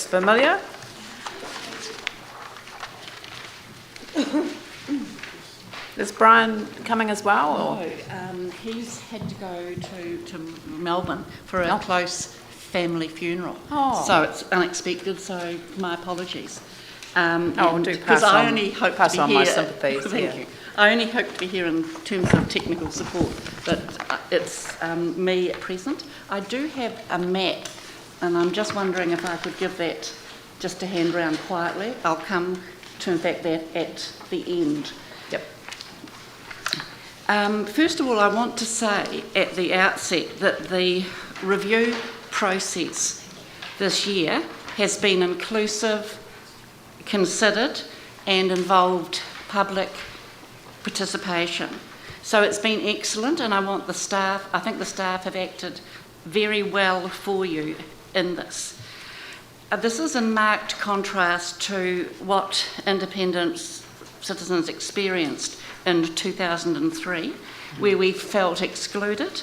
looks familiar. Is Brian coming as well? Or? No, he's had to go to Melbourne for a close family funeral. Oh. So it's unexpected, so my apologies. Do pass I on, only hope pass to be on here. my sympathies. Thank you. I only hope to be here in terms of technical support, but it's me at present. I do have a map, and I'm just wondering if I could give that just to hand round quietly. I'll come to, in fact, that at the end. Yep. First of all, I want to say at the outset that the review process this year has been inclusive, considered, and involved public participation. So it's been excellent, and I think the staff have acted very well for you in this. This is in marked contrast to what independent citizens experienced in 2003, where we felt excluded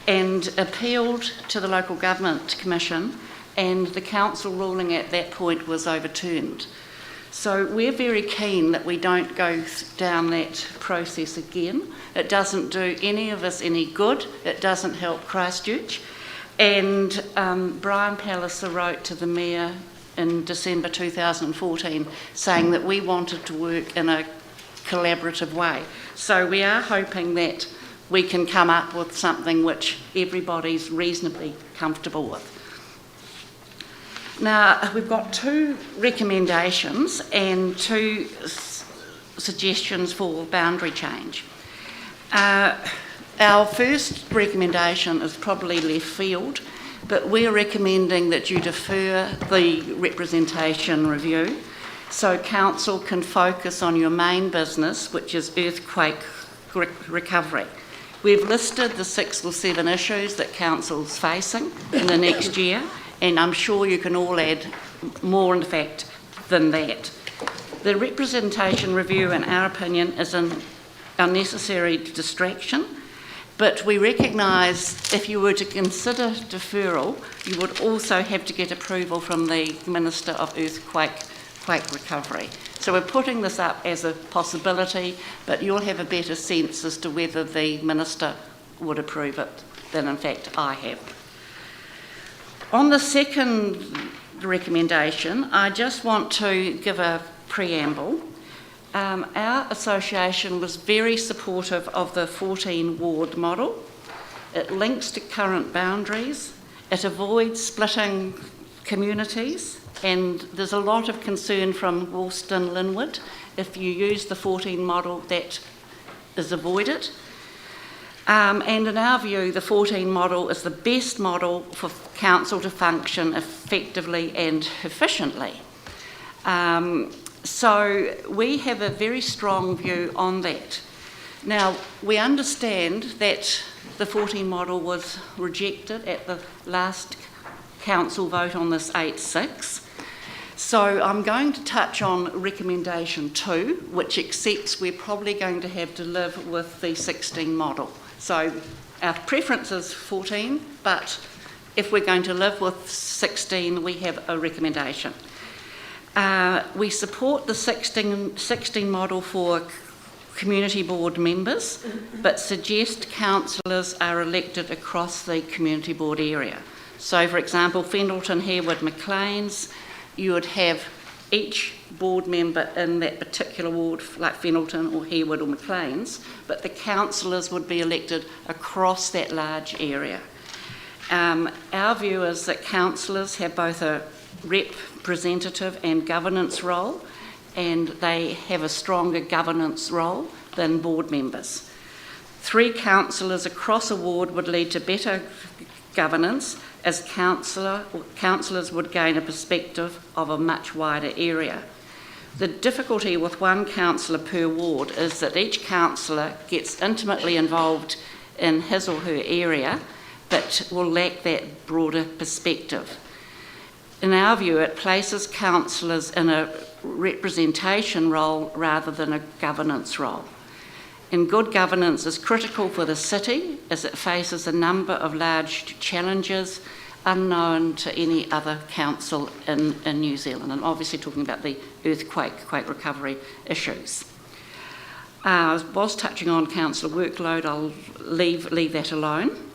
and appealed to the Local Government Commission, and the council ruling at that point was overturned. So we're very keen that we don't go down that process again. It doesn't do any of us any good. It doesn't help Christchurch. And Brian Palliser wrote to the Mayor in December 2014 saying that we wanted to work in a collaborative way. So we are hoping that we can come up with something which everybody's reasonably comfortable with. Now, we've got 2 recommendations and 2 suggestions for boundary change. Our first recommendation is probably left field, but we're recommending that you defer the representation review so council can focus on your main business, which is earthquake recovery. We've listed the 6 or 7 issues that council's facing in the next year, and I'm sure you can all add more, in fact, than that. The representation review, in our opinion, is an unnecessary distraction, but we recognise if you were to consider deferral, you would also have to get approval from the Minister of Earthquake Recovery. So we're putting this up as a possibility, but you'll have a better sense as to whether the Minister would approve it than, in fact, I have. On the second recommendation, I just want to give a preamble. Our association was very supportive of the 14 ward model. It links to current boundaries, it avoids splitting communities, and there's a lot of concern from Woolston Linwood. If you use the 14 model, that is avoided. And in our view, the 14 model is the best model for council to function effectively and efficiently. So we have a very strong view on that. Now, we understand that the 14 model was rejected at the last council vote on this 8-6. So I'm going to touch on recommendation 2, which accepts we're probably going to have to live with the 16 model. So our preference is 14, but if we're going to live with 16, we have a recommendation. We support the 16 model for community board members, but suggest councillors are elected across the community board area. So, for example, Fendalton, Harewood, Macleans, you would have each board member in that particular ward, like Fendalton or Harewood or Macleans, but the councillors would be elected across that large area. Our view is that councillors have both a representative and governance role, and they have a stronger governance role than board members. 3 councillors across a ward would lead to better governance, as councillors would gain a perspective of a much wider area. The difficulty with 1 councillor per ward is that each councillor gets intimately involved in his or her area, but will lack that broader perspective. In our view, it places councillors in a representation role rather than a governance role. And good governance is critical for the city as it faces a number of large challenges unknown to any other council in New Zealand. And obviously talking about the quake recovery issues. I was touching on councillor workload. I'll leave that alone.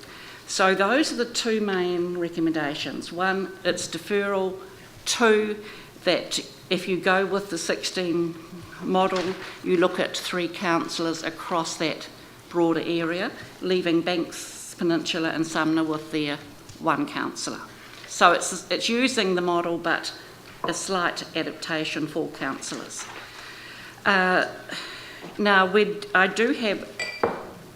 So those are the two main recommendations. One, it's deferral. Two, that if you go with the 16 model, you look at 3 councillors across that broader area, leaving Banks Peninsula and Sumner with their 1 councillor. So it's using the model, but a slight adaptation for councillors. Now, I do have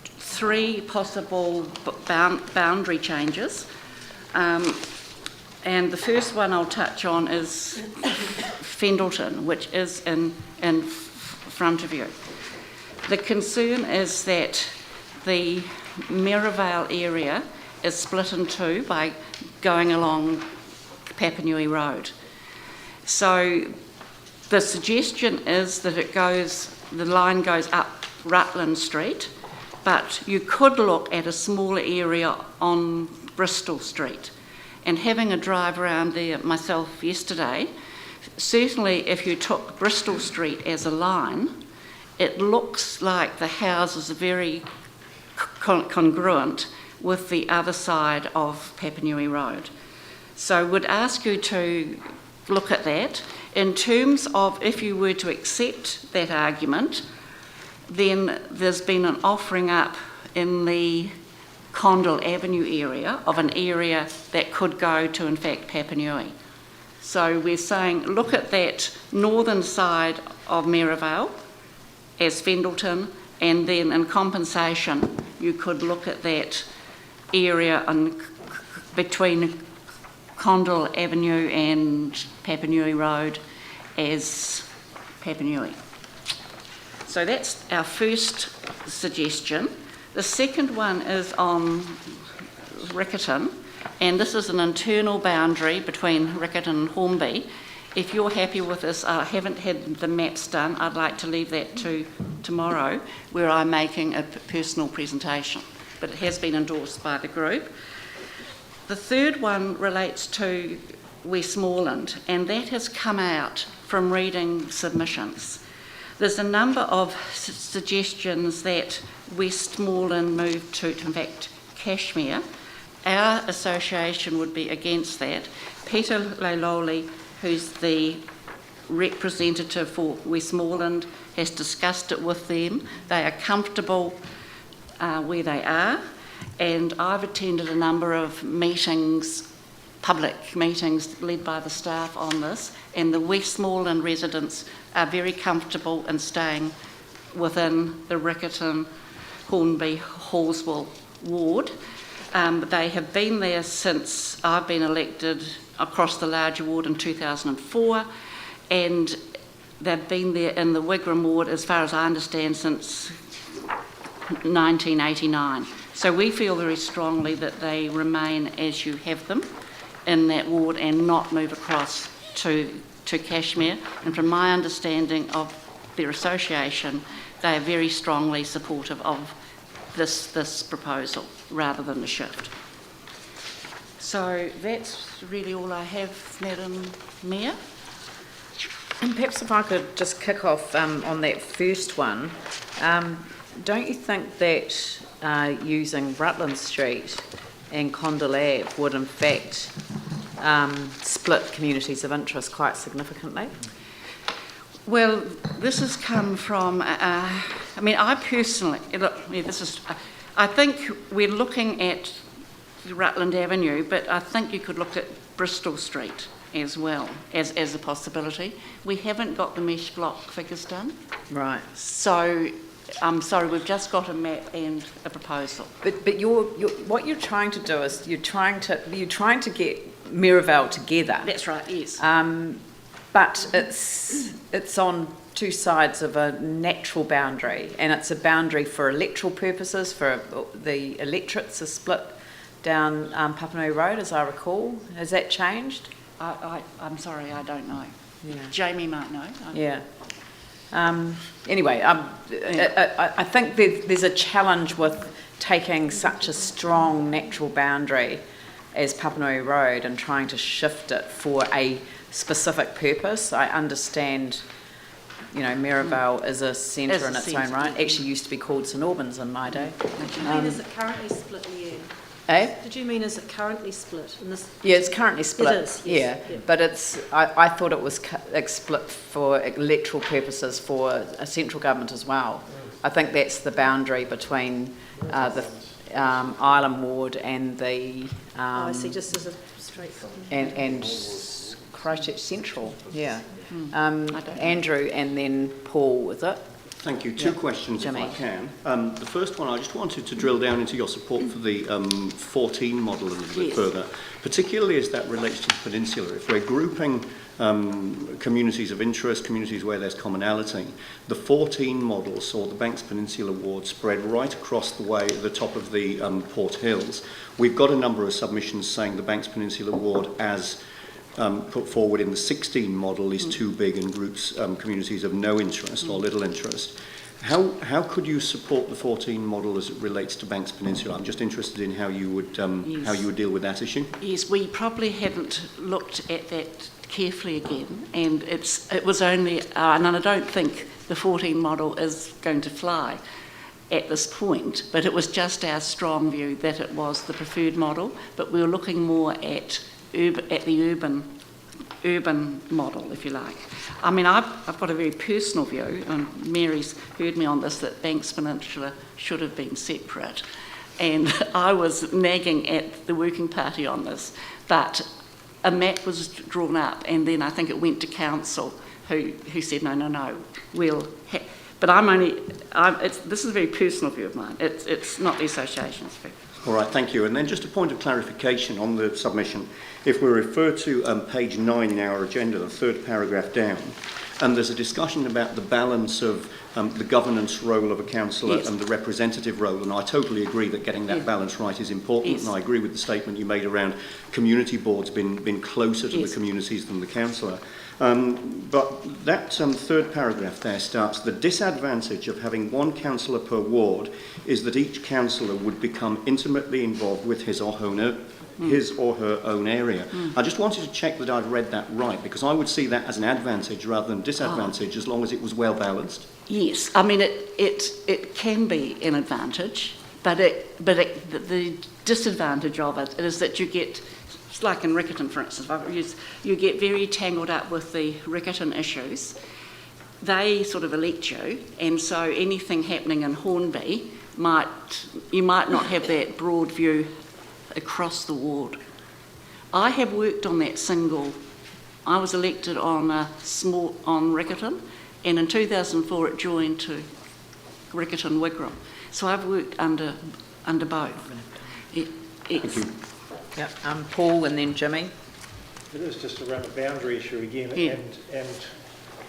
3 possible boundary changes, and the first one I'll touch on is Fendleton, which is in front of you. The concern is that the Merivale area is split in 2 by going along Papanui Road. So the suggestion is that the line goes up Rutland Street, but you could look at a smaller area on Bristol Street. And having a drive around there myself yesterday, certainly if you took Bristol Street as a line, it looks like the houses are very congruent with the other side of Papanui Road. So I would ask you to look at that. In terms of if you were to accept that argument, then there's been an offering up in the Condell Avenue area of an area that could go to, in fact, Papanui. So we're saying look at that northern side of Merivale as Fendleton, and then in compensation you could look at that area between Condell Avenue and Papanui Road as Papanui. So that's our first suggestion. The second one is on Riccarton, and this is an internal boundary between Riccarton and Hornby. If you're happy with this, I haven't had the maps done. I'd like to leave that to tomorrow, where I'm making a personal presentation, but it has been endorsed by the group. The third one relates to Westmoreland, and that has come out from reading submissions. There's a number of suggestions that Westmoreland move to, in fact, Cashmere. Our association would be against that. Peter Leiloli, who's the representative for Westmoreland, has discussed it with them. They are comfortable where they are, and I've attended a number of meetings, public meetings led by the staff on this, and the Westmoreland residents are very comfortable in staying within the Riccarton, Hornby, Hallswell ward. They have been there since I've been elected across the larger ward in 2004, and they've been there in the Wigram ward, as far as I understand, since 1989. So we feel very strongly that they remain as you have them in that ward and not move across to Cashmere. And from my understanding of their association, they are very strongly supportive of this proposal rather than the shift. So that's really all I have, Madam Mayor. And perhaps if I could just kick off on that first one, don't you think that using Rutland Street and Condell Ave would in fact split communities of interest quite significantly? Well, this has come from, I personally, look, I think we're looking at Rutland Avenue, but I think you could look at Bristol Street as well as a possibility. We haven't got the mesh block figures done. Right. So I'm sorry, we've just got a map and a proposal. But what you're trying to do is you're trying to get Merivale together. That's right. Yes. But it's on 2 sides of a natural boundary, and it's a boundary for electoral purposes. For the electorates are split down Papanui Road, as I recall. Has that changed? I'm sorry, I don't know. Yeah. Jamie might know. Yeah. Anyway, I think there's a challenge with taking such a strong natural boundary as Papanui Road and trying to shift it for a specific purpose. I understand, you know, Mirabelle is a centre in its own right. Actually used to be called St Albans in my day. Did you mean is it currently split, Leanne? Eh? Did you mean is it currently split? In this? Yeah, it's currently split. It is, yes. Yeah, but it's. I thought it was split for electoral purposes for a central government as well. I think that's the boundary between the Island Ward and the. I see, just as a straight. And Christchurch Central. Yeah. Andrew and then Paul, is it? Thank you. Two questions, Jimmy. if I can. The first one, I just wanted to drill down into your support for the 14 model a little bit further, particularly as that relates to the peninsula. If we're grouping communities of interest, communities where there's commonality, the 14 model saw the Banks Peninsula ward spread right across the way at the top of the Port Hills. We've got a number of submissions saying the Banks Peninsula ward as put forward in the 16 model is too big and groups communities of no interest or little interest. How could you support the 14 model as it relates to Banks Peninsula? I'm just interested in how you would deal with that issue. Yes, we probably haven't looked at that carefully again, and it was only, and I don't think the 14 model is going to fly at this point, but it was just our strong view that it was the preferred model, but we were looking more at the urban model, if you like. I mean, I've got a very personal view, and Mary's heard me on this, that Banks Peninsula should have been separate. And I was nagging at the working party on this, but a map was drawn up, and then I think it went to council, who said, no, but this is a very personal view of mine. It's not the association's view. All right, thank you. And then just a point of clarification on the submission. If we refer to page 9 in our agenda, the third paragraph down, and there's a discussion about the balance of the governance role of a councillor and the representative role, and I totally agree that getting that balance right is important, and I agree with the statement you made around community boards being closer to the communities than the councillor. But that third paragraph there starts, the disadvantage of having one councillor per ward is that each councillor would become intimately involved with his or her own area. I just wanted to check that I'd read that right, because I would see that as an advantage rather than disadvantage as long as it was well balanced. Yes, I mean it can be an advantage, but the disadvantage of it is that you get, it's like in Riccarton, for instance, you get very tangled up with the Riccarton issues. They sort of elect you, and so anything happening in Hornby you might not have that broad view across the ward. I have worked on that single. I was elected on Riccarton, and in 2004 it joined to Riccarton Wigram. So I've worked under both. Thank you. Yep. Paul and then Jimmy. It is just around the boundary issue again, and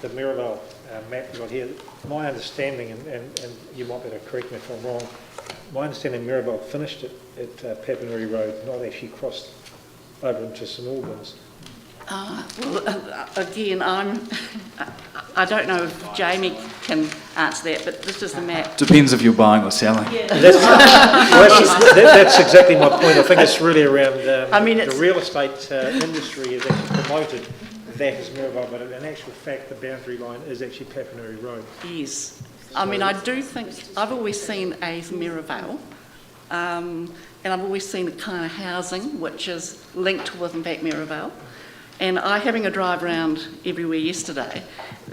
the Mirabelle map we got here. My understanding, and you might be able to correct me if I'm wrong, my understanding Mirabelle finished at Papanui Road, not actually crossed over into St Albans. Again, I don't know if Jamie can answer that, but this is the map. Depends if you're buying or selling. Yeah. That's exactly my point. I think it's really around the real estate industry has actually promoted that as Mirabelle, but in actual fact the boundary line is actually Papanui Road. Yes. I mean, I do think, I've always seen a Mirabelle, and I've always seen the kind of housing which is linked with, in fact, Mirabelle. And having a drive around everywhere yesterday,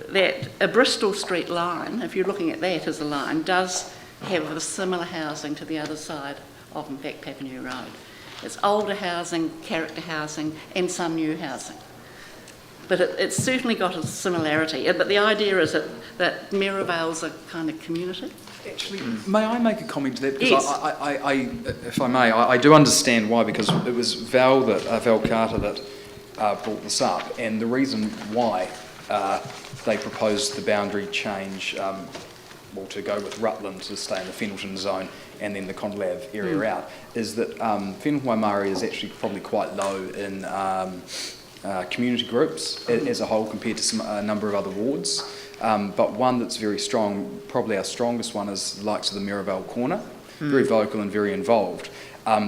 that a Bristol Street line, if you're looking at that as a line, does have a similar housing to the other side of, in fact, Papanui Road. It's older housing, character housing, and some new housing. But it's certainly got a similarity. But the idea is that Mirabelle's a kind of community. Actually, may I make a comment to that? Because yes. I, if I may, I do understand why, because it was Val Carter that brought this up, and the reason why they proposed the boundary change, to go with Rutland to stay in the Fennelton zone and then the Condelav area out, is that Whenua Waimarie is actually probably quite low in community groups as a whole compared to a number of other wards. But one that's very strong, probably our strongest one, is the likes of the Mirabelle Corner, very vocal and very involved.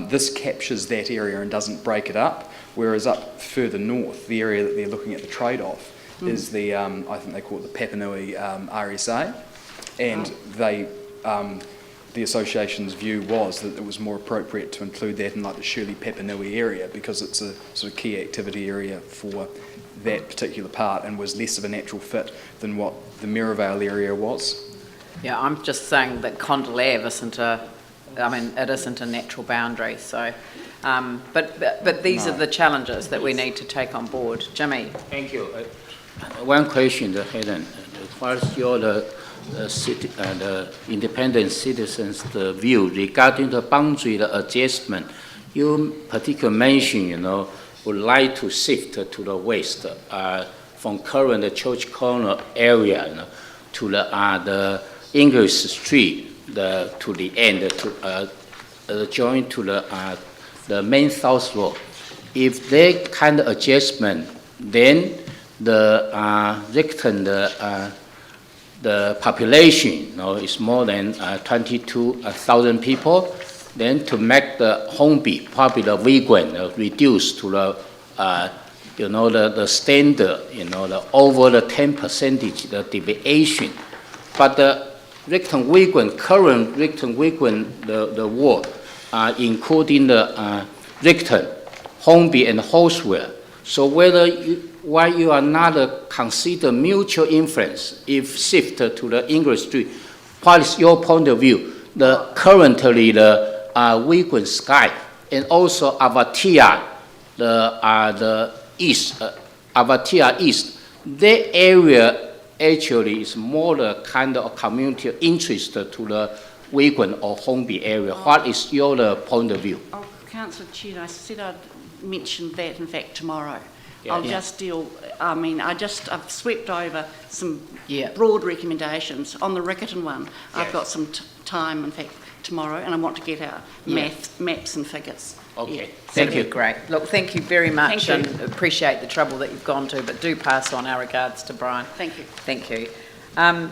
This captures that area and doesn't break it up, whereas up further north, the area that they're looking at the trade-off is the, I think they call it the Papanui RSA, and the association's view was that it was more appropriate to include that in like the Shirley Papanui area because it's a sort of key activity area for that particular part and was less of a natural fit than what the Mirrorvale area was. Yeah, I'm just saying that Condell Ave isn't it isn't a natural boundary, so, but these are the challenges that we need to take on board. Jimmy? Thank you. One question to Helen. What's your the independent citizens' view regarding the boundary adjustment? You particularly mentioned, would like to shift to the west from current Church Corner area, to the English Street, to the end, to join to the main south road. If that kind of adjustment, then the the population is more than 22,000 people. Then to make the Hornby, probably the vegan, reduced to the the standard, the over the 10% the deviation. But the current Richten vegan, the ward, including the Richten, Hornby and Horsewell. So why you are not consider mutual influence if shift to the English Street? What is your point of view? Currently the vegan sky and also Avatia, the east, Avatia East, that area actually is more the kind of community interest to the vegan or Hornby area. What is your point of view? Oh, Councillor Chin, I said I'd mention that in fact tomorrow. Yeah. I'll just deal, I've swept over some Yeah. broad recommendations. On the Riccarton one, I've Yes. got some time, in fact, tomorrow, and I want to get our maps and figures. Okay, Yeah. thank That'd you. be great. Look, thank you very much, Thank you. and appreciate the trouble that you've gone to, but do pass on our regards to Brian. Thank you. Thank you. Martin?